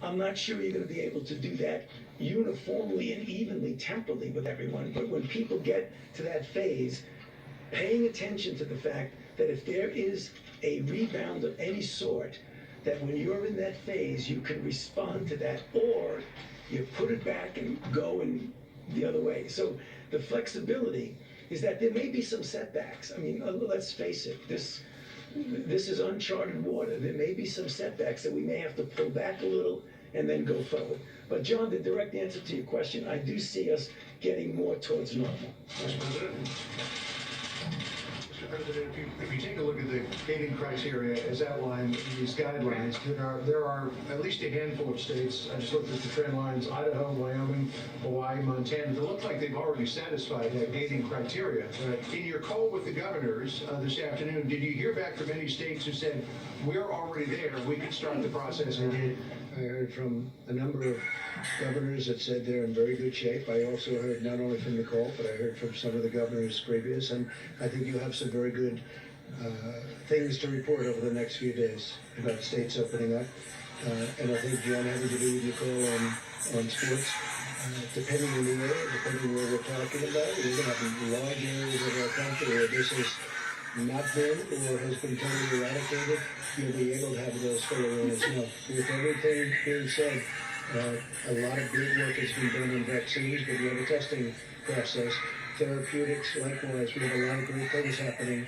I'm not sure you're going to be able to do that uniformly and evenly, temporally with everyone. But when people get to that phase, paying attention to the fact that if there is a rebound of any sort, that when you're in that phase, you can respond to that, or you put it back and go in the other way. So the flexibility is that there may be some setbacks. I mean, let's face it, this is uncharted water. There may be some setbacks that we may have to pull back a little and then go forward. But John, the direct answer to your question, I do see us getting more towards normal. Mr. President, if you take a look at the gating criteria as outlined in these guidelines, there are at least a handful of states. I just looked at the trend lines: Idaho, Wyoming, Hawaii, Montana. They look like they've already satisfied that gating criteria. In your call with the governors this afternoon, did you hear back from any states who said, we're already there, we can start the process? I heard from a number of governors that said they're in very good shape. I also heard not only from the call, but I heard from some of the governors previous, and I think you have some very good things to report over the next few days about states opening up. And I think, John, having to do with your call on sports, depending on the area, depending where we're talking about, we're going to have large areas of our country where this has not been or has been totally eradicated. You'll be able to have those full areas. Now, with everything being said, a lot of great work has been done on vaccines, but we have a testing process. Therapeutics, likewise, we have a lot of great things happening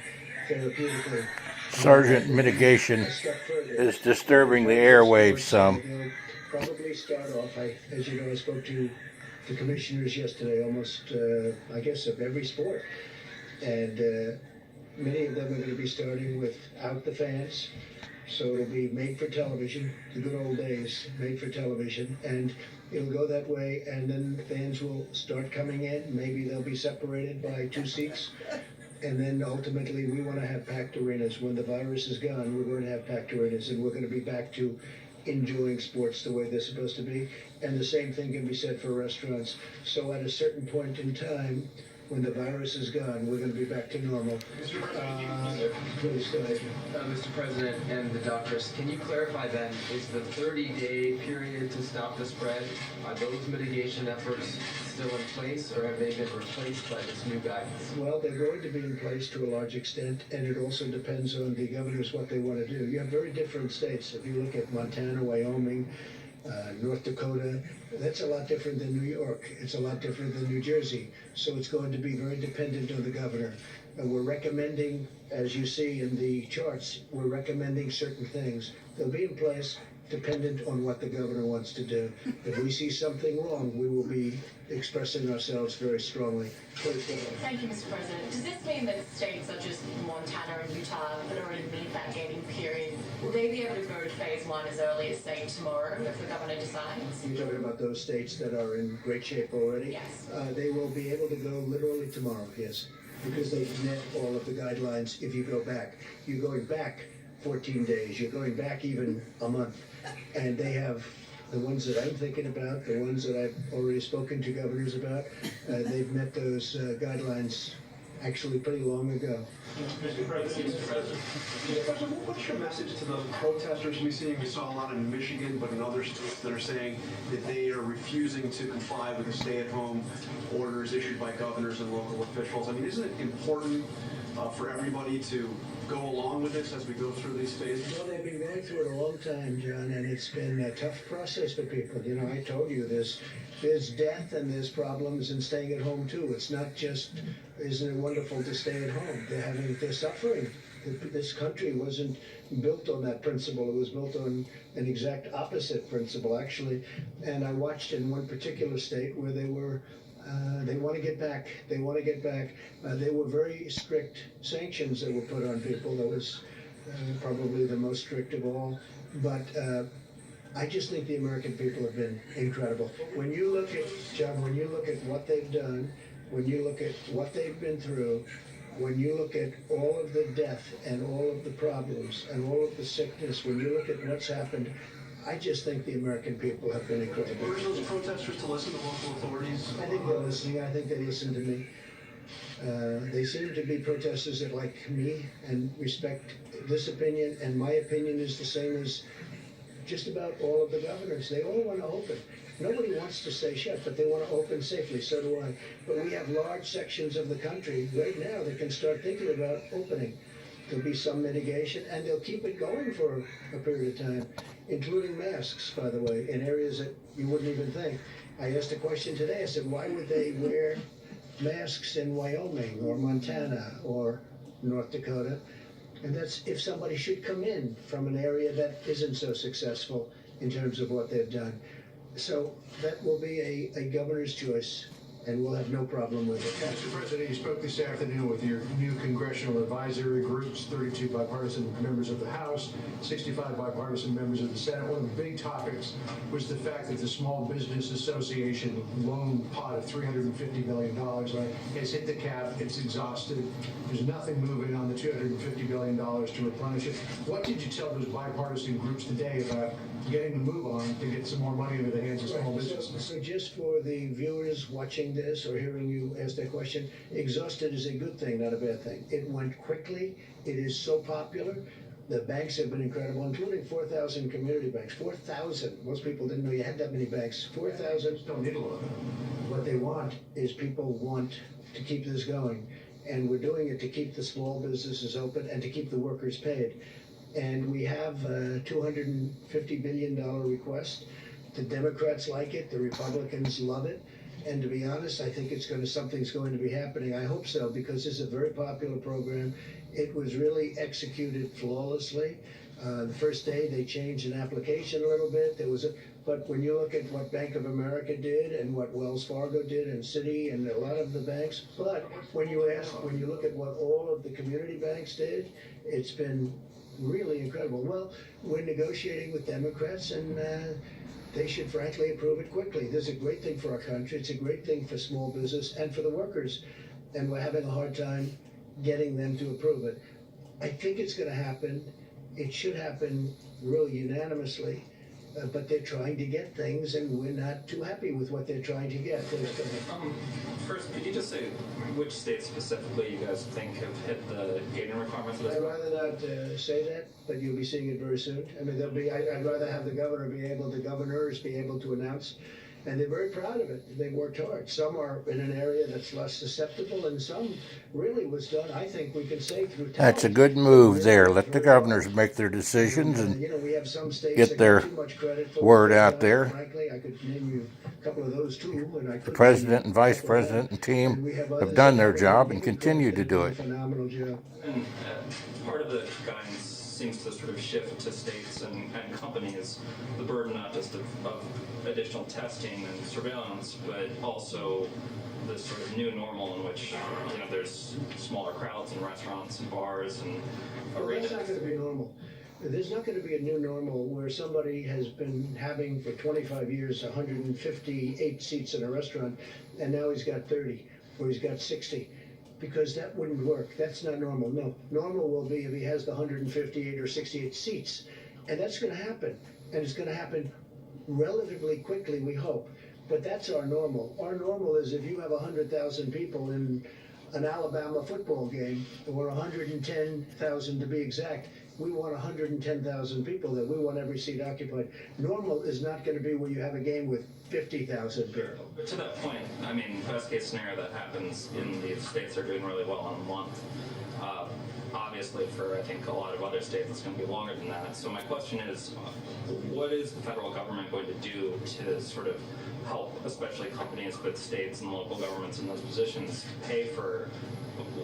therapeutically. Sergeant mitigation is disturbing the airwaves some. Probably start off, as you know, I spoke to the commissioners yesterday, almost, I guess, of every sport. And many of them are going to be starting without the fans. So it'll be made for television, the good old days, made for television, and it'll go that way, and then fans will start coming in. Maybe they'll be separated by 2 seats, and then ultimately we want to have packed arenas. When the virus is gone, we're going to have packed arenas, and we're going to be back to enjoying sports the way they're supposed to be. And the same thing can be said for restaurants. So at a certain point in time, when the virus is gone, we're going to be back to normal. Please go ahead. Mr. President and the doctors, can you clarify then, is the 30-day period to stop the spread, are those mitigation efforts still in place, or have they been replaced by this new guidance? Well, they're going to be in place to a large extent, and it also depends on the governors what they want to do. You have very different states. If you look at Montana, Wyoming, North Dakota, that's a lot different than New York. It's a lot different than New Jersey. So it's going to be very dependent on the governor. And we're recommending, as you see in the charts, we're recommending certain things. They'll be in place dependent on what the governor wants to do. If we see something wrong, we will be expressing ourselves very strongly. Please go ahead. Thank you, Mr. President. Does this mean that states such as Montana and Utah that already meet that gating period, will they be able to go to phase 1 as early as, say, tomorrow if the governor decides? You're talking about those states that are in great shape already? Yes. They will be able to go literally tomorrow, yes, because they've met all of the guidelines. If you go back, you're going back 14 days, you're going back even a month, and they have the ones that I'm thinking about, the ones that I've already spoken to governors about, they've met those guidelines actually pretty long ago. Mr. President, what's your message to the protesters we saw a lot in Michigan, but in other states that are saying that they are refusing to comply with the stay-at-home orders issued by governors and local officials? I mean, isn't it important for everybody to go along with this as we go through these phases? Well, they've been going through it a long time, John, and it's been a tough process for people. You know, I told you there's death and there's problems in staying at home too. It's not just, isn't it wonderful to stay at home? They're suffering. This country wasn't built on that principle. It was built on an exact opposite principle, actually. And I watched in one particular state where they want to get back. They want to get back. There were very strict sanctions that were put on people. That was probably the most strict of all. But I just think the American people have been incredible. When you look at, John, when you look at what they've done, when you look at what they've been through, when you look at all of the death and all of the problems and all of the sickness, when you look at what's happened, I just think the American people have been incredible. Urge those protesters to listen to local authorities? I think they're listening. I think they listen to me. They seem to be protesters that like me and respect this opinion, and my opinion is the same as just about all of the governors. They all want to open. Nobody wants to stay shut, but they want to open safely. So do I. But we have large sections of the country right now that can start thinking about opening. There'll be some mitigation, and they'll keep it going for a period of time, including masks, by the way, in areas that you wouldn't even think. I asked a question today. I said, why would they wear masks in Wyoming or Montana or North Dakota? And that's if somebody should come in from an area that isn't so successful in terms of what they've done. So that will be a governor's choice, and we'll have no problem with it. Mr. President, you spoke this afternoon with your new congressional advisory groups, 32 bipartisan members of the House, 65 bipartisan members of the Senate. One of the big topics was the fact that the Small Business Association loan pot of $350 million has hit the cap. It's exhausted. There's nothing moving on the $250 billion to replenish it. What did you tell those bipartisan groups today about getting the move on to get some more money into the hands of small businesses? So just for the viewers watching this or hearing you ask that question, exhausted is a good thing, not a bad thing. It went quickly. It is so popular. The banks have been incredible, including 4,000 community banks. 4,000. Most people didn't know you had that many banks. 4,000. Don't need a lot of them. What they want is people want to keep this going. And we're doing it to keep the small businesses open and to keep the workers paid. And we have a $250 billion request. The Democrats like it. The Republicans love it. And to be honest, I think something's going to be happening. I hope so, because this is a very popular program. It was really executed flawlessly. The first day they changed an application a little bit. But when you look at what Bank of America did and what Wells Fargo did and Citi and a lot of the banks, but when you look at what all of the community banks did, it's been really incredible. Well, we're negotiating with Democrats, and they should frankly approve it quickly. This is a great thing for our country. It's a great thing for small business and for the workers. And we're having a hard time getting them to approve it. I think it's going to happen. It should happen really unanimously. But they're trying to get things, and we're not too happy with what they're trying to get. First, could you just say which states specifically you guys think have hit the gating requirements? I'd rather not say that, but you'll be seeing it very soon. I mean, I'd rather have the governors be able to announce, and they're very proud of it. They worked hard. Some are in an area that's less susceptible, and some really was done, I think we can say, through talent. That's a good move there. Let the governors make their decisions and we have some states get their too much credit for word out there. Frankly, I could name you a couple of those too. And The president and vice president and team have done their job and continue to do it. Phenomenal job. And part of the guidance seems to sort of shift to states and companies the burden not just of additional testing and surveillance, but also this sort of new normal in which there's smaller crowds in restaurants and bars and arenas. That's not going to be normal. There's not going to be a new normal where somebody has been having for 25 years 158 seats in a restaurant, and now he's got 30 or he's got 60. Because that wouldn't work. That's not normal. No, normal will be if he has the 158 or 68 seats. And that's going to happen. And it's going to happen relatively quickly, we hope. But that's our normal. Our normal is if you have 100,000 people in an Alabama football game, or 110,000 to be exact, we want 110,000 people there. We want every seat occupied. Normal is not going to be where you have a game with 50,000 people. But to that point, I mean, best case scenario that happens in these states that are doing really well in a month. Obviously, for I think a lot of other states, it's going to be longer than that. So my question is, what is the federal government going to do to sort of help, especially companies, but states and local governments in those positions, pay for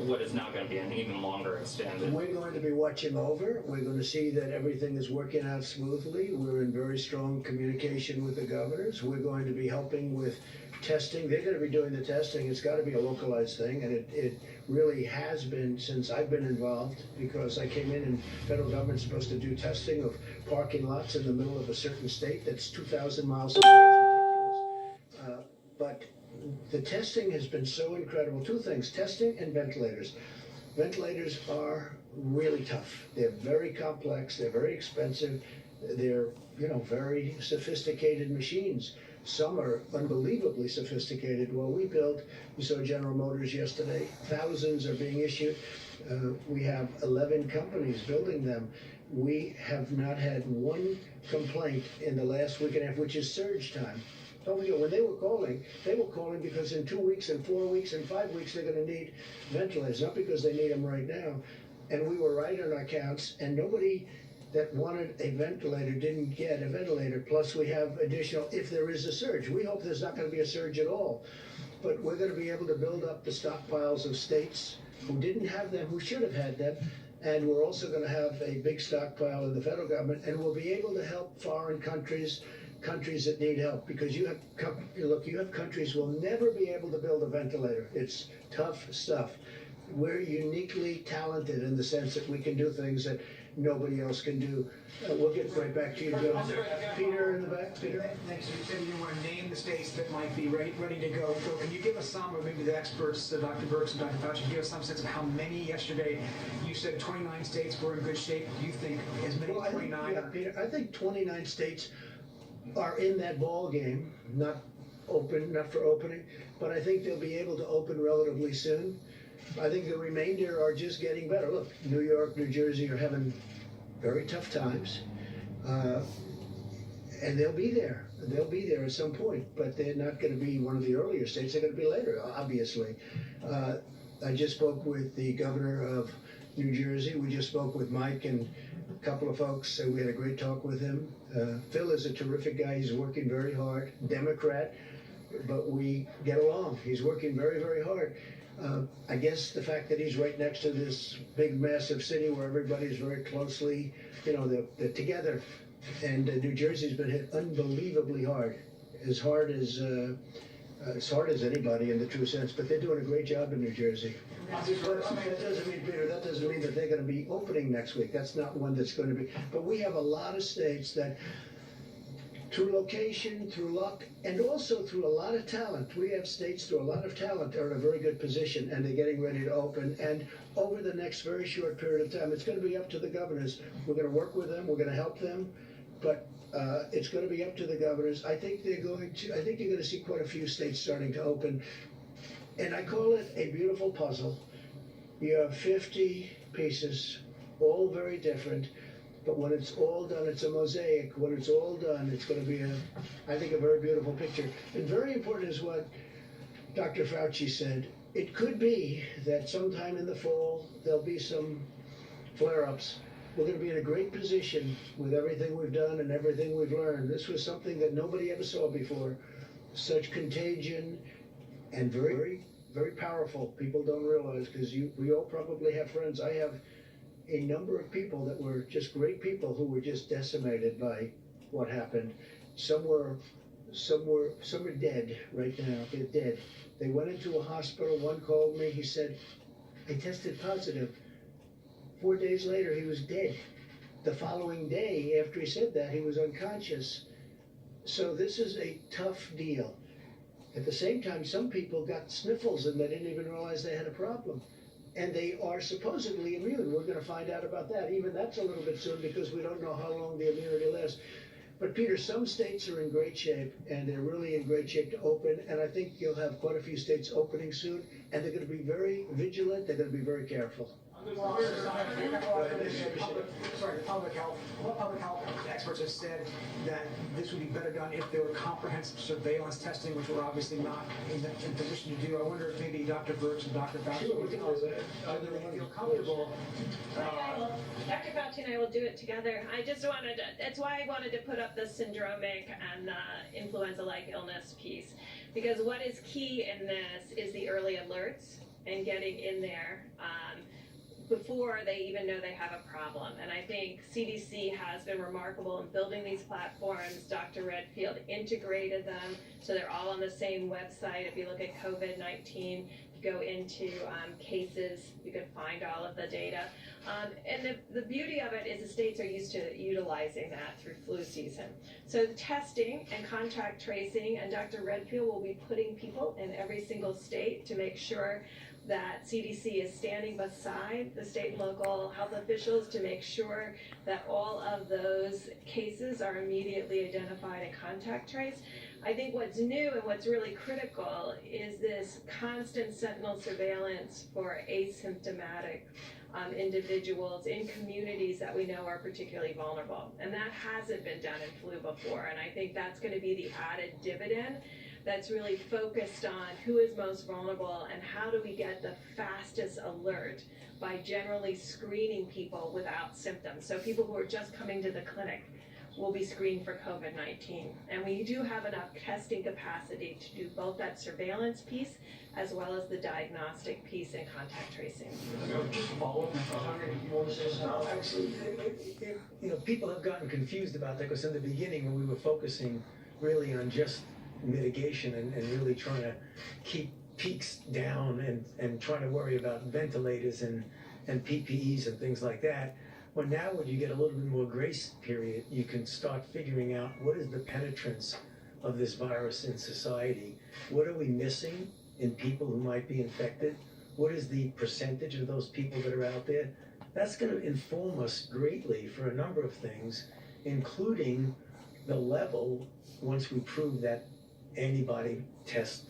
what is now going to be an even longer extended? We're going to be watching over. We're going to see that everything is working out smoothly. We're in very strong communication with the governors. We're going to be helping with testing. They're going to be doing the testing. It's got to be a localized thing, and it really has been since I've been involved, because I came in and federal government's supposed to do testing of parking lots in the middle of a certain state that's 2,000 miles away. It's ridiculous. But the testing has been so incredible. Two things, testing and ventilators. Ventilators are really tough. They're very complex. They're very expensive. They're, very sophisticated machines. Some are unbelievably sophisticated. Well, we saw General Motors yesterday. Thousands are being issued. We have 11 companies building them. We have not had one complaint in the last week and a half, which is surge time. Don't forget, when they were calling because in 2 weeks and 4 weeks and 5 weeks they're going to need ventilators, not because they need them right now. And we were right on our counts, and nobody that wanted a ventilator didn't get a ventilator. Plus we have additional, if there is a surge. We hope there's not going to be a surge at all. But we're going to be able to build up the stockpiles of states who didn't have them, who should have had them. And we're also going to have a big stockpile in the federal government, and we'll be able to help foreign countries that need help, because you have countries will never be able to build a ventilator. It's tough stuff. We're uniquely talented in the sense that we can do things that nobody else can do. We'll get right back to you, Joe. Peter in the back. Peter. Thanks. You said you didn't want to name the states that might be ready to go. So can you give us some, or maybe the experts, Dr. Birx and Dr. Fauci, give us some sense of how many yesterday? You said 29 states were in good shape. Do you think as many as 29? Peter, I think 29 states are in that ball game, not for opening, but I think they'll be able to open relatively soon. I think the remainder are just getting better. Look, New York, New Jersey are having very tough times, and they'll be there. They'll be there at some point, but they're not going to be one of the earlier states. They're going to be later, obviously. I just spoke with the governor of New Jersey. We just spoke with Mike and a couple of folks, and we had a great talk with him. Phil is a terrific guy. He's working very hard, Democrat, but we get along. He's working very, very hard. I guess the fact that he's right next to this big, massive city where everybody's very closely, they're together. And New Jersey's been hit unbelievably hard as hard as anybody in the true sense. But they're doing a great job in New Jersey. That doesn't mean, Peter, that they're going to be opening next week. That's not one that's going to be. But we have a lot of states that, through location, through luck, and also through a lot of talent. We have states through a lot of talent are in a very good position, and they're getting ready to open. And over the next very short period of time, it's going to be up to the governors. We're going to work with them. We're going to help them, but it's going to be up to the governors. I think you're going to see quite a few states starting to open, and I call it a beautiful puzzle. You have 50 pieces, all very different. But when it's all done, it's a mosaic. When it's all done, it's going to be, I think, a very beautiful picture. And very important is what Dr. Fauci said. It could be that sometime in the fall, there'll be some flare-ups. We're going to be in a great position with everything we've done and everything we've learned. This was something that nobody ever saw before. Such contagion and very, very, very powerful. People don't realize, because we all probably have friends. I have a number of people that were just great people who were just decimated by what happened. Some are dead right now. They're dead. They went into a hospital. One called me. He said, I tested positive. 4 days later, he was dead. The following day, after he said that, he was unconscious. So this is a tough deal. At the same time, some people got sniffles and they didn't even realize they had a problem. And they are supposedly immune. We're going to find out about that. Even that's a little bit soon, because we don't know how long the immunity lasts. But Peter, some states are in great shape, and they're really in great shape to open. And I think you'll have quite a few states opening soon, and they're going to be very vigilant. They're going to be very careful. Public health experts have said that this would be better done if there were comprehensive surveillance testing, which we're obviously not in position to do. I wonder if maybe Dr. Birx and Dr. Fauci would feel comfortable. Dr. Fauci and I will do it together. That's why I wanted to put up the syndromic and the influenza-like illness piece, because what is key in this is the early alerts and getting in there before they even know they have a problem. And I think CDC has been remarkable in building these platforms. Dr. Redfield integrated them so they're all on the same website. If you look at COVID-19, you go into cases, you can find all of the data. And the beauty of it is the states are used to utilizing that through flu season. So the testing and contact tracing, and Dr. Redfield will be putting people in every single state to make sure that CDC is standing beside the state and local health officials to make sure that all of those cases are immediately identified and contact traced. I think what's new and what's really critical is this constant sentinel surveillance for asymptomatic individuals in communities that we know are particularly vulnerable. And that hasn't been done in flu before. And I think that's going to be the added dividend that's really focused on who is most vulnerable and how do we get the fastest alert by generally screening people without symptoms. So people who are just coming to the clinic will be screened for COVID-19. And we do have enough testing capacity to do both that surveillance piece as well as the diagnostic piece and contact tracing. Actually, people have gotten confused about that because in the beginning when we were focusing really on just mitigation and really trying to keep peaks down and trying to worry about ventilators and PPEs and things like that. Well, now when you get a little bit more grace period, you can start figuring out what is the penetrance of this virus in society. What are we missing in people who might be infected? What is the percentage of those people that are out there? That's going to inform us greatly for a number of things, including the level, once we prove that antibody test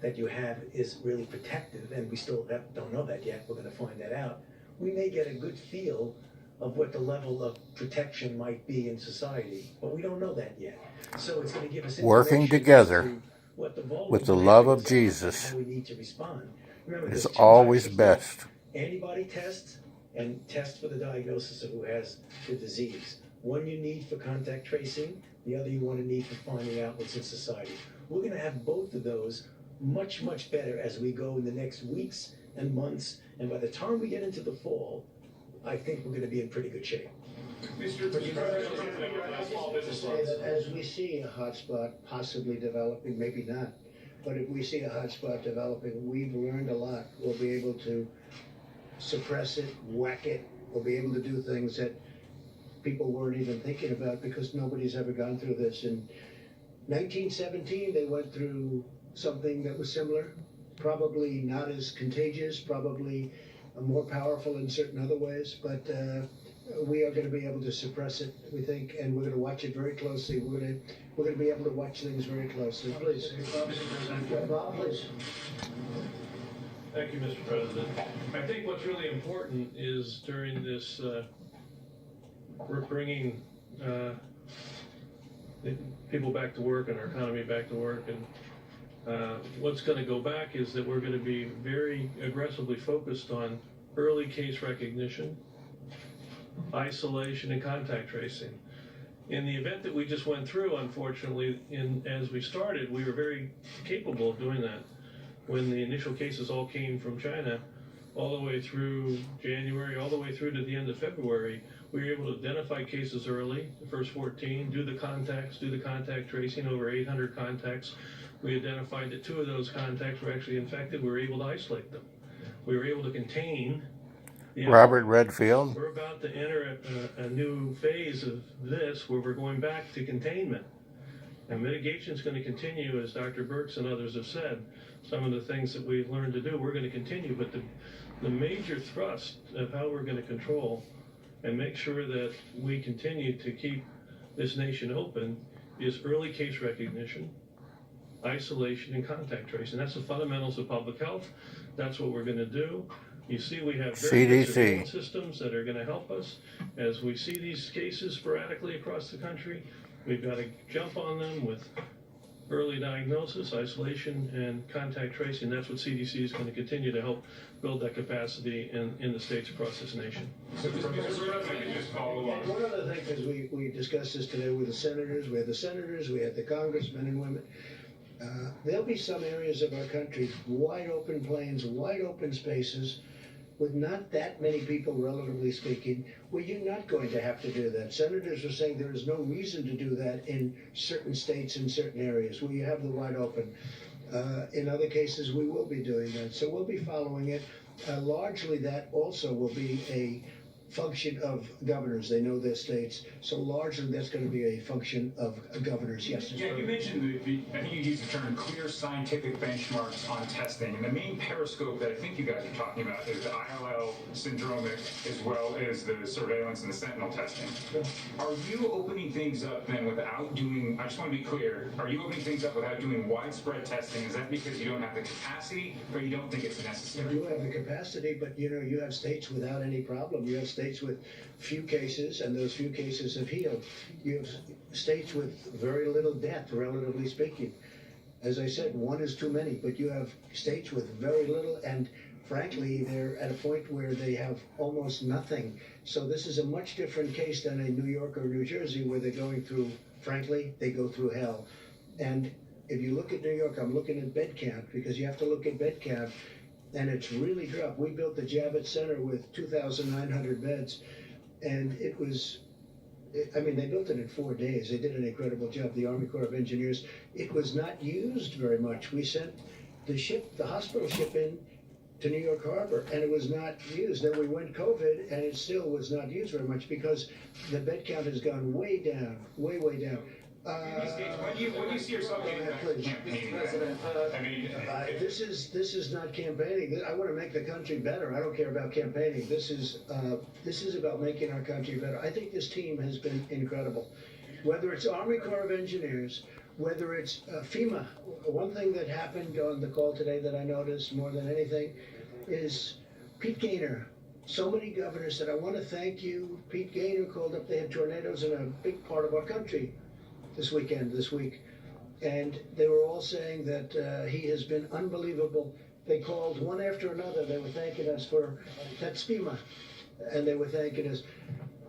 that you have is really protective, and we still don't know that yet, we're going to find that out, we may get a good feel of what the level of protection might be in society, but we don't know that yet. So it's going to give us Working together with the love of Jesus how we need to respond. Remember, is there's two always types of best. tests: antibody tests and tests for the diagnosis of who has the disease. One you need for contact tracing, the other you want to need for finding out what's in society. We're going to have both of those much, much better as we go in the next weeks and months, and by the time we get into the fall, I think we're going to be in pretty good shape. Mr. President, as we see a hotspot possibly developing, maybe not, but if we see a hotspot developing, we've learned a lot. We'll be able to suppress it, whack it. We'll be able to do things that people weren't even thinking about because nobody's ever gone through this. In 1917, they went through something that was similar, probably not as contagious, probably more powerful in certain other ways, but we are going to be able to suppress it, we think, and we're going to watch it very closely. We're going to be able to watch things very closely. Please. Bob, please. Thank you, Mr. President. I think what's really important is during this, we're bringing people back to work and our economy back to work, and what's going to go back is that we're going to be very aggressively focused on early case recognition, isolation, and contact tracing. In the event that we just went through, unfortunately, as we started, we were very capable of doing that. When the initial cases all came from China, all the way through January, all the way through to the end of February, we were able to identify cases early, the first 14, do the contact tracing, over 800 contacts. We identified that 2 of those contacts were actually infected. We were able to isolate them. We were able to contain the Robert Redfield. We're about to enter a new phase of this where we're going back to containment. And mitigation is going to continue, as Dr. Birx and others have said. Some of the things that we've learned to do, we're going to continue. But the major thrust of how we're going to control and make sure that we continue to keep this nation open is early case recognition, isolation, and contact tracing. That's the fundamentals of public health. That's what we're going to do. You see, we have very good surveillance systems that are going to help us. As we see these cases sporadically across the country, we've got to jump on them with early diagnosis, isolation, and contact tracing. That's what CDC is going to continue to help build that capacity in the states across this nation. One other thing, because we discussed this today with the senators, we had the congressmen and women. There'll be some areas of our country, wide open plains, wide open spaces, with not that many people, relatively speaking, where you're not going to have to do that. Senators are saying there is no reason to do that in certain states, in certain areas, where you have the wide open. In other cases, we will be doing that. So we'll be following it. Largely, that also will be a function of governors. They know their states. So largely that's going to be a function of governors. Yes. Yeah, you mentioned I think you used the term clear scientific benchmarks on testing. And the main periscope that I think you guys are talking about is the ILL syndromic as well as the surveillance and the sentinel testing. Are you opening things up then without doing, I just want to be clear, are you opening things up without doing widespread testing? Is that because you don't have the capacity or you don't think it's necessary? You have the capacity, but you have states without any problem. You have states with few cases, and those few cases have healed. You have states with very little death, relatively speaking. As I said, one is too many, but you have states with very little, and frankly, they're at a point where they have almost nothing. So this is a much different case than a New York or New Jersey where they're going through, frankly, they go through hell. And if you look at New York, I'm looking at bed count, because you have to look at bed count, and it's really dropped. We built the Javits Center with 2,900 beds, and they built it in 4 days. They did an incredible job, the Army Corps of Engineers. It was not used very much. We sent the hospital ship in to New York Harbor, and it was not used. Then we went COVID, and it still was not used very much because the bed count has gone way down, way down. When do you see yourself getting back to campaigning? This is not campaigning. I want to make the country better. I don't care about campaigning. This is about making our country better. I think this team has been incredible. Whether it's Army Corps of Engineers, whether it's FEMA. One thing that happened on the call today that I noticed more than anything is Pete Gaynor. So many governors said, I want to thank you. Pete Gaynor called up. They had tornadoes in a big part of our country this week, and they were all saying that he has been unbelievable. They called one after another. They were thanking us for that FEMA, and they were thanking us.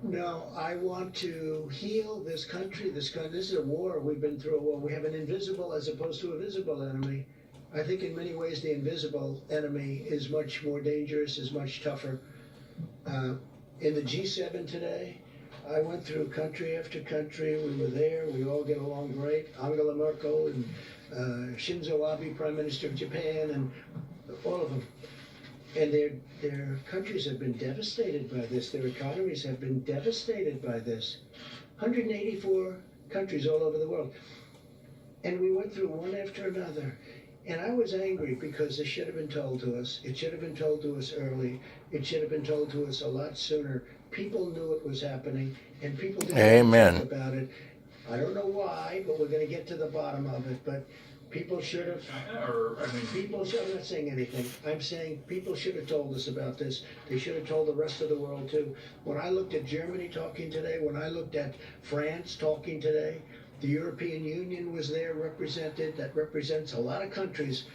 No, I want to heal this country. This is a war. We've been through a war. We have an invisible as opposed to a visible enemy. I think in many ways the invisible enemy is much more dangerous, is much tougher. In the G7 today, I went through country after country. We were there. We all get along great. Angela Merkel and Shinzo Abe, Prime Minister of Japan, and all of them. And their countries have been devastated by this. Their economies have been devastated by this. 184 countries all over the world. And we went through one after another. And I was angry because it should have been told to us. It should have been told to us early. It should have been told to us a lot sooner. People knew it was happening, and people didn't talk about it. I don't know why, but we're going to get to the bottom of it. But people should have. I'm not saying anything. I'm saying people should have told us about this. They should have told the rest of the world too. When I looked at Germany talking today, when I looked at France talking today, the European Union was there represented. That represents a lot of countries.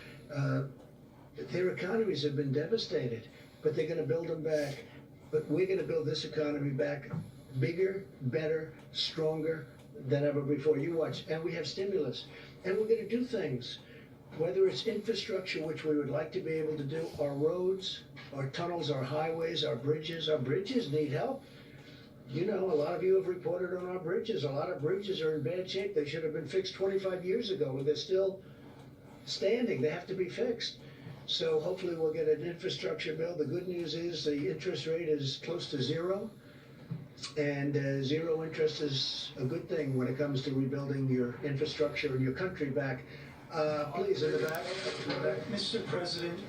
Their economies have been devastated, but they're going to build them back. But we're going to build this economy back bigger, better, stronger than ever before. You watch. And we have stimulus. And we're going to do things, whether it's infrastructure, which we would like to be able to do, our roads, our tunnels, our highways, our bridges. Our bridges need help. You know, a lot of you have reported on our bridges. A lot of bridges are in bad shape. They should have been fixed 25 years ago, and they're still standing. They have to be fixed. So hopefully we'll get an infrastructure bill. The good news is the interest rate is close to zero. And zero interest is a good thing when it comes to rebuilding your infrastructure and your country back. Please, in the back. Mr. President,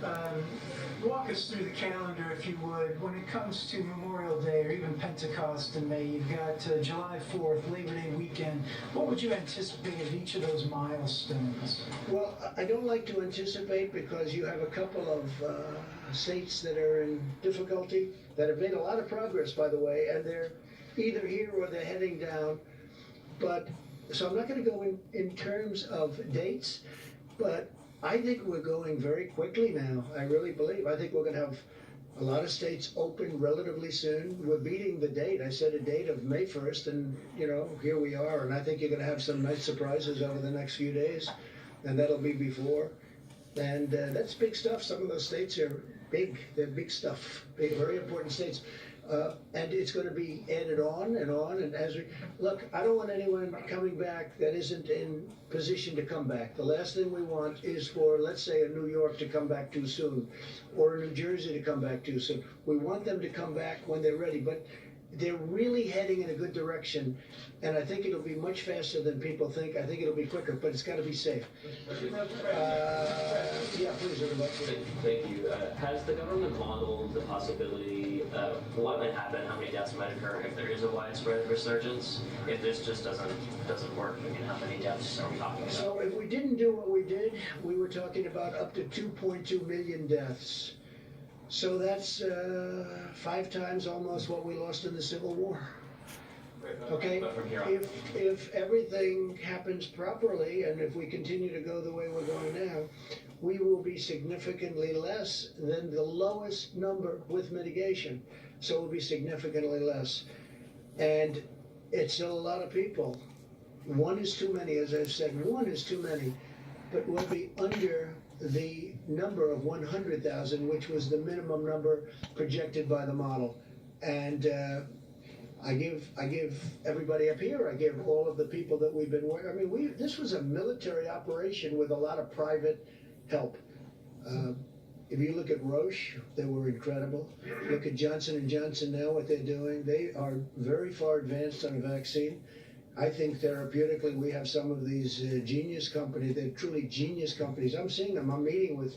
walk us through the calendar, if you would. When it comes to Memorial Day or even Pentecost in May, you've got July 4th, Labor Day weekend. What would you anticipate of each of those milestones? Well, I don't like to anticipate because you have a couple of states that are in difficulty, that have made a lot of progress, by the way, and they're either here or they're heading down. But so I'm not going to go in terms of dates, but I think we're going very quickly now. I really believe. I think we're going to have a lot of states open relatively soon. We're beating the date. I said a date of May 1st, and, you know, here we are. And I think you're going to have some nice surprises over the next few days, and that'll be before. And that's big stuff. Some of those states are big. They're big stuff. Big, very important states. And it's going to be added on, and as we look, I don't want anyone coming back that isn't in position to come back. The last thing we want is for, let's say, a New York to come back too soon, or a New Jersey to come back too soon. We want them to come back when they're ready, but they're really heading in a good direction, and I think it'll be much faster than people think. I think it'll be quicker, but it's got to be safe. Yeah, please, everybody. Thank you. Has the government modeled the possibility of what might happen, how many deaths might occur if there is a widespread resurgence? If this just doesn't work, I mean, how many deaths are we talking about? So if we didn't do what we did, we were talking about up to 2.2 million deaths. So that's 5 times almost what we lost in the Civil War. Okay, if everything happens properly, and if we continue to go the way we're going now, we will be significantly less than the lowest number with mitigation. So we'll be significantly less. And it's still a lot of people. 1 is too many, as I've said, 1 is too many, but we'll be under the number of 100,000, which was the minimum number projected by the model. And I give everybody up here, I give all of the people that we've been working. I mean, this was a military operation with a lot of private help. If you look at Roche, they were incredible. Look at Johnson & Johnson now, what they're doing. They are very far advanced on a vaccine. I think therapeutically we have some of these genius companies. They're truly genius companies. I'm seeing them. I'm meeting with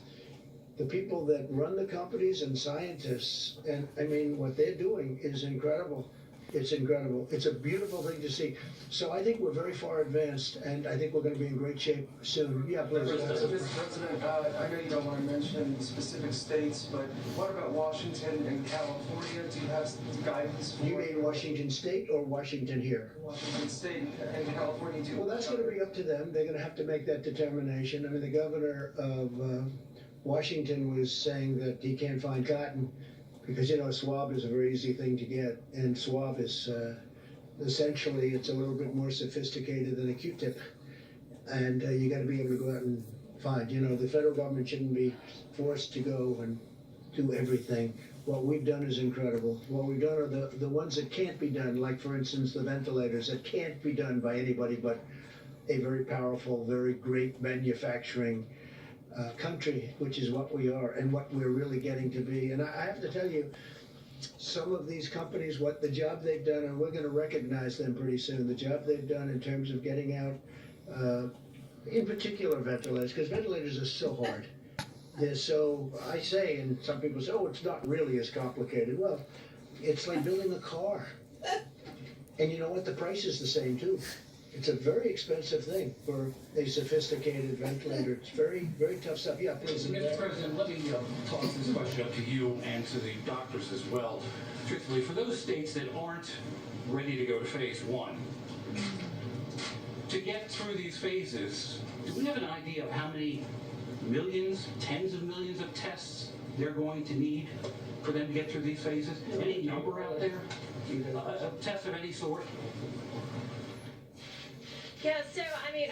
the people that run the companies and scientists. And I mean, what they're doing is incredible. It's incredible. It's a beautiful thing to see. So I think we're very far advanced, and I think we're going to be in great shape soon. Yeah, please. Mr. President, I know you don't want to mention specific states, but what about Washington and California? Do you have guidance for? You mean Washington State or Washington here? Washington State and California too. Well, that's going to be up to them. They're going to have to make that determination. I mean, the governor of Washington was saying that he can't find cotton because, you know, a swab is a very easy thing to get, and swab is essentially, it's a little bit more sophisticated than a Q-tip, and you got to be able to go out and find. You know, the federal government shouldn't be forced to go and do everything. What we've done is incredible. What we've done are the ones that can't be done, like, for instance, the ventilators that can't be done by anybody but a very powerful, very great manufacturing country, which is what we are and what we're really getting to be. And I have to tell you, some of these companies, what the job they've done, and we're going to recognize them pretty soon, the job they've done in terms of getting out, in particular ventilators, because ventilators are so hard. They're so, I say, and some people say, oh, it's not really as complicated. Well, it's like building a car. And you know what? The price is the same too. It's a very expensive thing for a sophisticated ventilator. It's very, very tough stuff. Yeah, please. Mr. President, let me toss this question up to you and to the doctors as well. Truthfully, for those states that aren't ready to go to phase 1, to get through these phases, do we have an idea of how many millions, tens of millions of tests they're going to need for them to get through these phases? Any number out there? A test of any sort? Yeah, so I mean,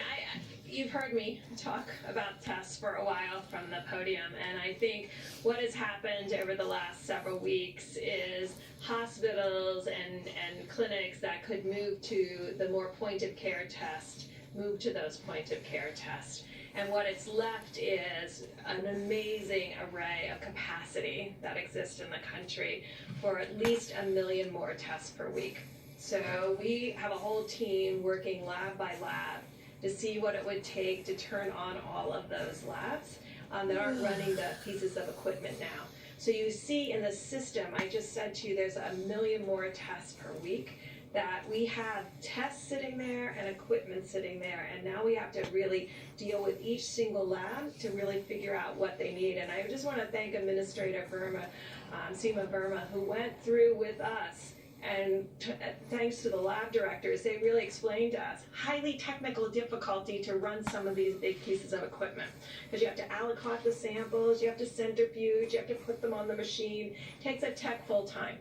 you've heard me talk about tests for a while from the podium, and I think what has happened over the last several weeks is hospitals and clinics that could move to the more point-of-care test, move to those point-of-care tests. And what it's left is an amazing array of capacity that exists in the country for at least 1 million more tests per week. So we have a whole team working lab by lab to see what it would take to turn on all of those labs that aren't running the pieces of equipment now. So you see in the system, I just said to you, there's 1 million more tests per week, that we have tests sitting there and equipment sitting there, and now we have to really deal with each single lab to really figure out what they need. And I just want to thank Administrator Verma, Seema Verma, who went through with us. And thanks to the lab directors, they really explained to us highly technical difficulty to run some of these big pieces of equipment. Because you have to aliquot the samples, you have to centrifuge, you have to put them on the machine. It takes a tech full time.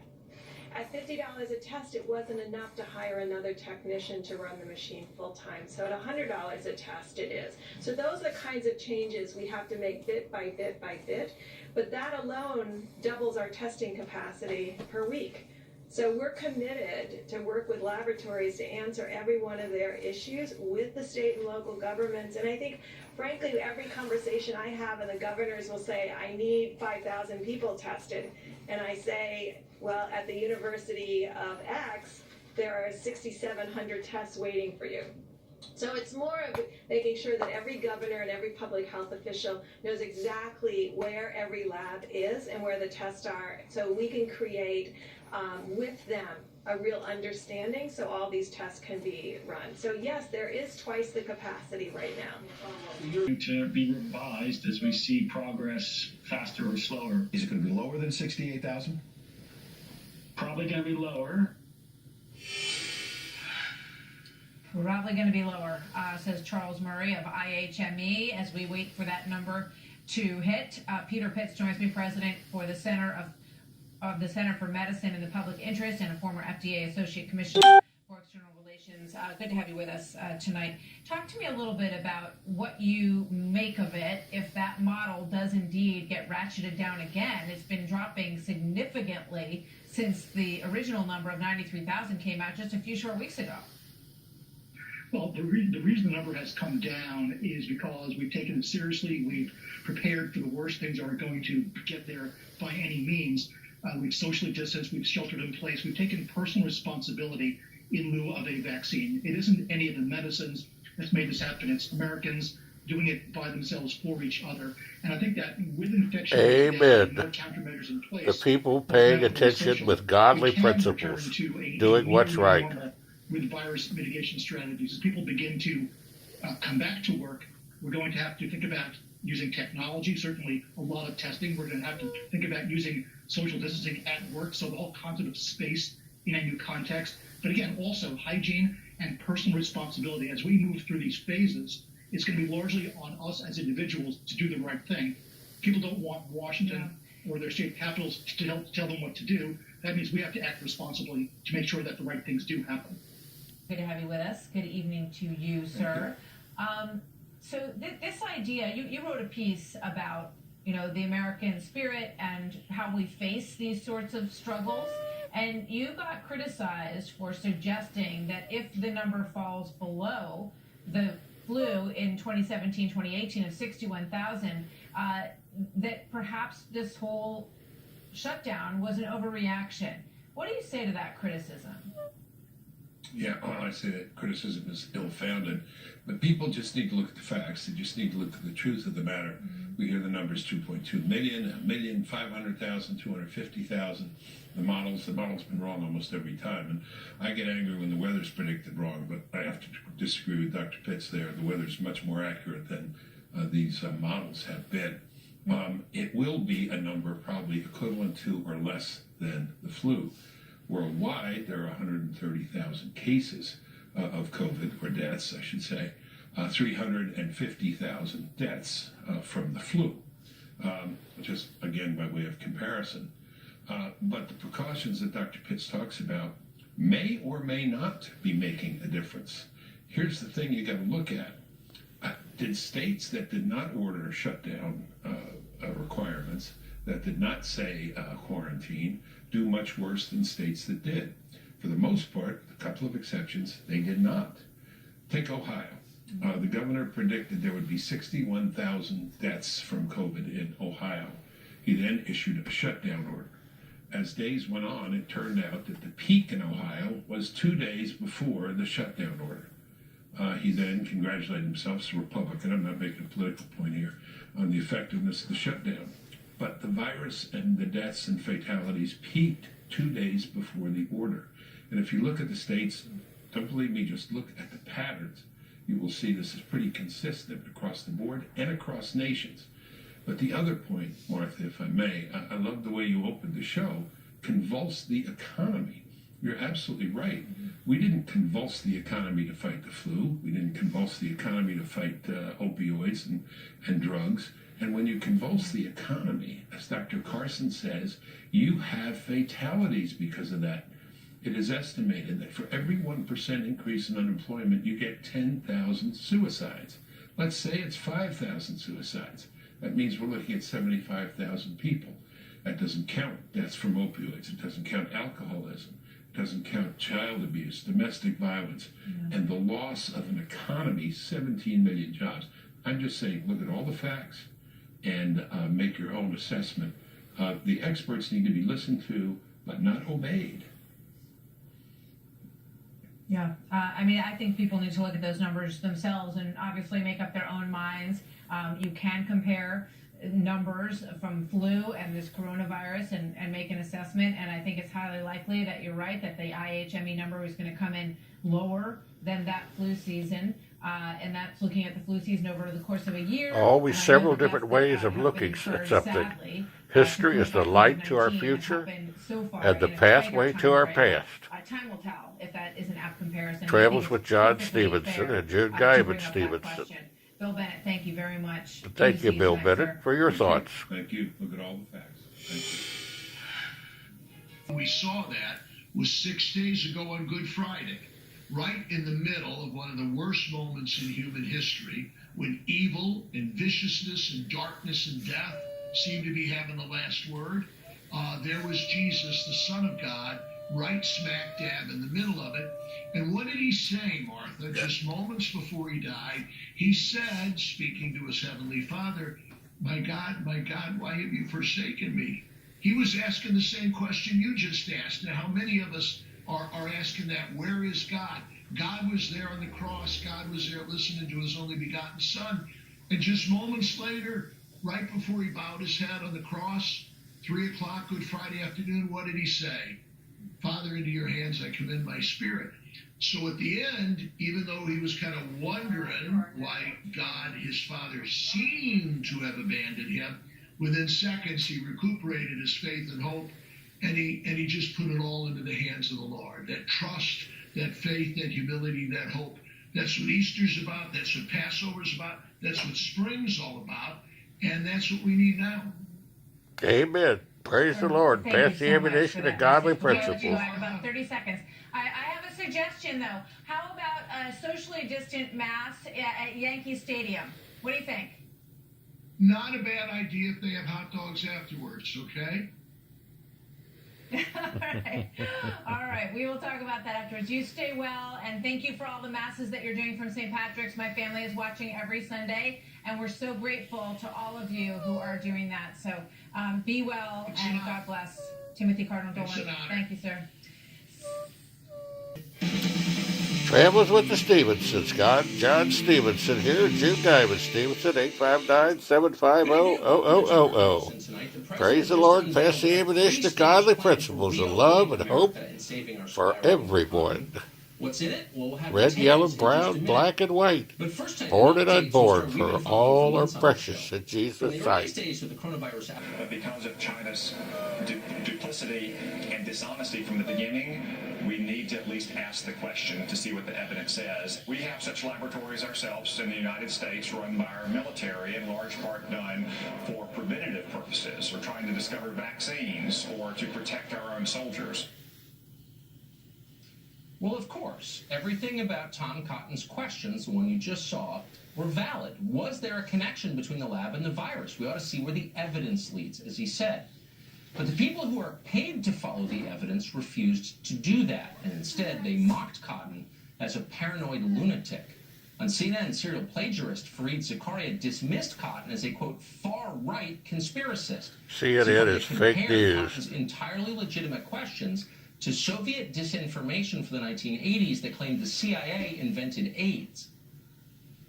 At $50 a test, it wasn't enough to hire another technician to run the machine full time. So at $100 a test, it is. So those are the kinds of changes we have to make bit by bit by bit. But that alone doubles our testing capacity per week. So we're committed to work with laboratories to answer every one of their issues with the state and local governments. And I think, frankly, every conversation I have, and the governors will say, I need 5,000 people tested. And I say, well, at the University of X, there are 6,700 tests waiting for you. So it's more of making sure that every governor and every public health official knows exactly where every lab is and where the tests are, so we can create with them a real understanding so all these tests can be run. So yes, there is twice the capacity right now. Going to be revised as we see progress faster or slower. Is it going to be lower than 68,000? Probably going to be lower. Probably going to be lower, says Charles Murray of IHME, as we wait for that number to hit. Peter Pitts joins me, president for the Center of the Center for Medicine and the Public Interest, and a former FDA Associate Commissioner for External Relations. Good to have you with us tonight. Talk to me a little bit about what you make of it if that model does indeed get ratcheted down again. It's been dropping significantly since the original number of 93,000 came out just a few short weeks ago. Well, the reason the number has come down is because we've taken it seriously. We've prepared for the worst. Things aren't going to get there by any means. We've socially distanced. We've sheltered in place. We've taken personal responsibility in lieu of a vaccine. It isn't any of the medicines that's made this happen. It's Americans doing it by themselves for each other. And I think that with infection, Amen. more countermeasures in place, The people paying attention with godly principles, doing what's right. With virus mitigation strategies. As people begin to come back to work, we're going to have to think about using technology, certainly a lot of testing. We're going to have to think about using social distancing at work, so the whole concept of space in a new context. But again, also hygiene and personal responsibility. As we move through these phases, it's going to be largely on us as individuals to do the right thing. People don't want Washington or their state capitals to help tell them what to do. That means we have to act responsibly to make sure that the right things do happen. Good to have you with us. Good evening to you, sir. So this idea, you wrote a piece about, the American spirit and how we face these sorts of struggles, and you got criticized for suggesting that if the number falls below the flu in 2017-2018 of 61,000, that perhaps this whole shutdown was an overreaction. What do you say to that criticism? Yeah, well, I say that criticism is ill-founded, but people just need to look at the facts. They just need to look at the truth of the matter. We hear the numbers 2.2 million, 1,500,000, 250,000. The model's been wrong almost every time, and I get angry when the weather's predicted wrong, but I have to disagree with Dr. Pitts there. The weather's much more accurate than these models have been. It will be a number probably equivalent to or less than the flu. Worldwide, there are 130,000 cases of COVID, or deaths, I should say, 350,000 deaths from the flu, just again by way of comparison. But the precautions that Dr. Pitts talks about may or may not be making a difference. Here's the thing you got to look at. Did states that did not order shutdown requirements, that did not say quarantine, do much worse than states that did? For the most part, a couple of exceptions, they did not. Take Ohio. The governor predicted there would be 61,000 deaths from COVID in Ohio. He then issued a shutdown order. As days went on, it turned out that the peak in Ohio was 2 days before the shutdown order. He then congratulated himself as a Republican, I'm not making a political point here, on the effectiveness of the shutdown. But the virus and the deaths and fatalities peaked 2 days before the order. And if you look at the states, don't believe me, just look at the patterns. You will see this is pretty consistent across the board and across nations. But the other point, Martha, if I may, I love the way you opened the show, convulse the economy. You're absolutely right. We didn't convulse the economy to fight the flu. We didn't convulse the economy to fight opioids and drugs. And when you convulse the economy, as Dr. Carson says, you have fatalities because of that. It is estimated that for every 1% increase in unemployment, you get 10,000 suicides. Let's say it's 5,000 suicides. That means we're looking at 75,000 people. That doesn't count deaths from opioids. It doesn't count alcoholism. doesn't count child abuse, domestic violence, and the loss of an economy, 17 million jobs. I'm just saying, look at all the facts and make your own assessment. The experts need to be listened to, but not obeyed. Yeah, I mean, I think people need to look at those numbers themselves and obviously make up their own minds. You can compare numbers from flu and this coronavirus and make an assessment, and I think it's highly likely that you're right, that the IHME number is going to come in lower than that flu season, and that's looking at the flu season over the course of a year. Always several different ways of looking at something. History is the light to our future and the pathway to our past. Time will tell if that is an apt comparison. Travels with John Stephenson and Jude Guyman Stephenson. Bill Bennett, thank you very much. Thank you, Bill Bennett, for your thoughts. Thank you. Look at all the facts. Thank you. We saw that was 6 days ago on Good Friday, right in the middle of one of the worst moments in human history, when evil and viciousness and darkness and death seemed to be having the last word. There was Jesus, the Son of God, right smack dab in the middle of it. And what did he say, Martha, just moments before he died? He said, speaking to his heavenly Father, my God, why have you forsaken me? He was asking the same question you just asked. Now, how many of us are asking that? Where is God? God was there on the cross. God was there listening to his only begotten Son. And just moments later, right before he bowed his head on the cross, 3 o'clock, Good Friday afternoon, what did he say? Father, into your hands I commend my spirit. So at the end, even though he was kind of wondering why God, his Father, seemed to have abandoned him, within seconds he recuperated his faith and hope, and he just put it all into the hands of the Lord. That trust, that faith, that humility, that hope. That's what Easter's about. That's what Passover's about. That's what spring's all about. And that's what we need now. Amen. Praise the Lord. Pass the ammunition to godly principles. About 30 seconds. I have a suggestion, though. How about a socially distant mass at Yankee Stadium? What do you think? Not a bad idea if they have hot dogs afterwards, okay? All right. We will talk about that afterwards. You stay well, and thank you for all the masses that you're doing from St. Patrick's. My family is watching every Sunday, and we're so grateful to all of you who are doing that. So be well, and God bless. Timothy Cardinal Dolan. Thank you, sir. Travels with the Stephensons. John Stephenson here. Jude Guyman Stephenson, 859-750-0000. Praise the Lord. Pass the ammunition to godly principles of love and hope for everyone. What's in it? Well, we'll have red, yellow, brown, black, and white. Born and unborn, for all are precious in Jesus' sight. Because of China's duplicity and dishonesty from the beginning, we need to at least ask the question to see what the evidence says. We have such laboratories ourselves in the United States run by our military, in large part done for preventative purposes. We're trying to discover vaccines or to protect our own soldiers. Well, of course, everything about Tom Cotton's questions, the one you just saw, were valid. Was there a connection between the lab and the virus? We ought to see where the evidence leads, as he said. But the people who are paid to follow the evidence refused to do that, and instead they mocked Cotton as a paranoid lunatic. On CNN, serial plagiarist Fareed Zakaria dismissed Cotton as a, quote, far-right conspiracist. CNN is fake news. Cotton's entirely legitimate questions to Soviet disinformation for the 1980s that claimed the CIA invented AIDS.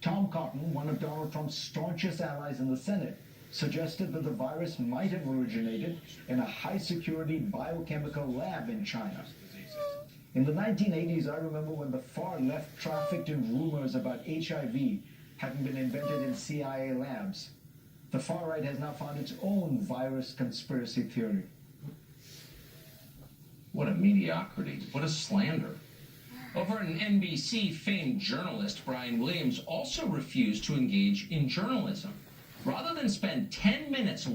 Tom Cotton, one of Donald Trump's staunchest allies in the Senate, suggested that the virus might have originated in a high-security biochemical lab in China. In the 1980s, I remember when the far left trafficked in rumors about HIV having been invented in CIA labs. The far right has now found its own virus conspiracy theory. What a mediocrity. What a slander. Over at NBC, famed journalist Brian Williams also refused to engage in journalism. Rather than spend 10 minutes